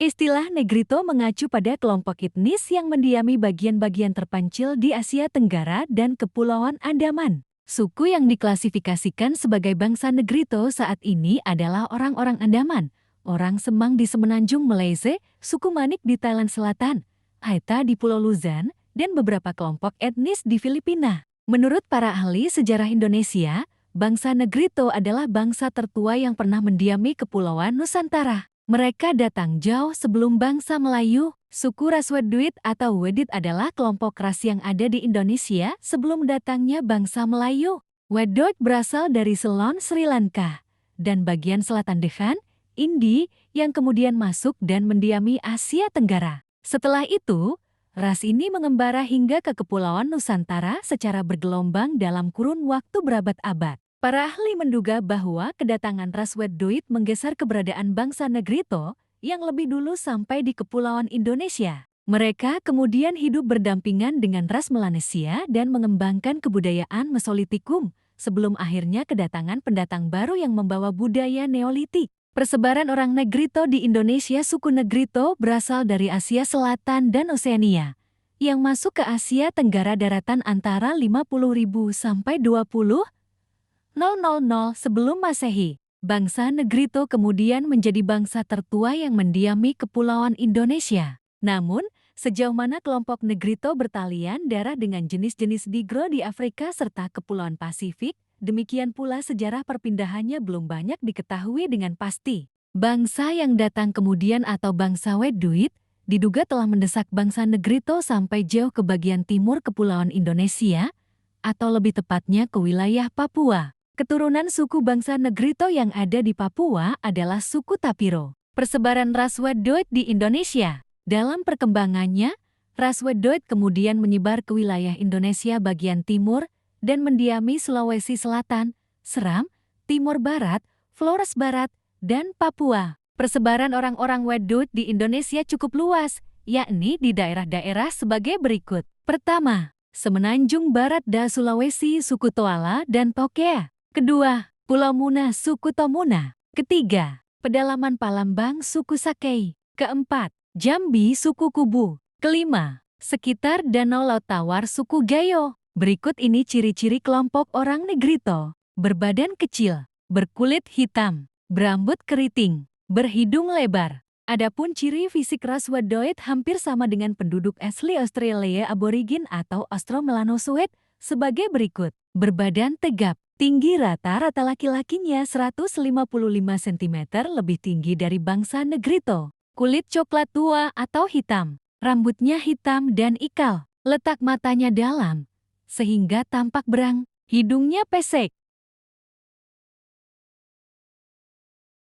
Istilah Negrito mengacu pada kelompok etnis yang mendiami bagian-bagian terpencil di Asia Tenggara dan Kepulauan Andaman. Suku yang diklasifikasikan sebagai bangsa Negrito saat ini adalah orang-orang Andaman, orang Semang di Semenanjung Malaysia, suku Manik di Thailand Selatan, Haita di Pulau Luzon, dan beberapa kelompok etnis di Filipina. Menurut para ahli sejarah Indonesia, bangsa Negrito adalah bangsa tertua yang pernah mendiami Kepulauan Nusantara. Mereka datang jauh sebelum bangsa Melayu. Suku ras Wedduit atau Wedit adalah kelompok ras yang ada di Indonesia sebelum datangnya bangsa Melayu. Wedduit berasal dari Ceylon, Sri Lanka, dan bagian selatan Dekhan, Indi, yang kemudian masuk dan mendiami Asia Tenggara. Setelah itu, ras ini mengembara hingga ke Kepulauan Nusantara secara bergelombang dalam kurun waktu berabad-abad. Para ahli menduga bahwa kedatangan ras Wedduit menggeser keberadaan bangsa Negrito yang lebih dulu sampai di Kepulauan Indonesia. Mereka kemudian hidup berdampingan dengan ras Melanesia dan mengembangkan kebudayaan Mesolitikum, sebelum akhirnya kedatangan pendatang baru yang membawa budaya Neolitik. Persebaran orang Negrito di Indonesia. Suku Negrito berasal dari Asia Selatan dan Oseania, yang masuk ke Asia Tenggara daratan antara 50.000 sampai 20.000 sebelum Masehi. Bangsa Negrito kemudian menjadi bangsa tertua yang mendiami Kepulauan Indonesia. Namun, sejauh mana kelompok Negrito bertalian darah dengan jenis-jenis Negro di Afrika serta Kepulauan Pasifik, demikian pula sejarah perpindahannya belum banyak diketahui dengan pasti. Bangsa yang datang kemudian atau bangsa Wedduit diduga telah mendesak bangsa Negrito sampai jauh ke bagian timur Kepulauan Indonesia, atau lebih tepatnya ke wilayah Papua. Keturunan suku bangsa Negrito yang ada di Papua adalah suku Tapiro. Persebaran ras Wedduit di Indonesia. Dalam perkembangannya, ras Wedduit kemudian menyebar ke wilayah Indonesia bagian timur dan mendiami Sulawesi Selatan, Seram, Timur Barat, Flores Barat, dan Papua. Persebaran orang-orang Wedduit di Indonesia cukup luas, yakni di daerah-daerah sebagai berikut. Pertama, Semenanjung Barat da Sulawesi, suku Toala dan Tokea. Kedua, Pulau Muna, suku Tomuna. Ketiga, pedalaman Palembang, suku Sakei. Keempat, Jambi, suku Kubu. Kelima, sekitar Danau Laut Tawar, suku Gayo. Berikut ini ciri-ciri kelompok orang Negrito. Berbadan kecil, berkulit hitam, berambut keriting, berhidung lebar. Adapun ciri fisik ras Wedduit hampir sama dengan penduduk asli Australia aborigin atau Austromelaноsuid sebagai berikut. Berbadan tegap, tinggi rata-rata laki-lakinya 155 cm lebih tinggi dari bangsa Negrito. Kulit coklat tua atau hitam, rambutnya hitam dan ikal, letak matanya dalam, sehingga tampak berang, hidungnya pesek,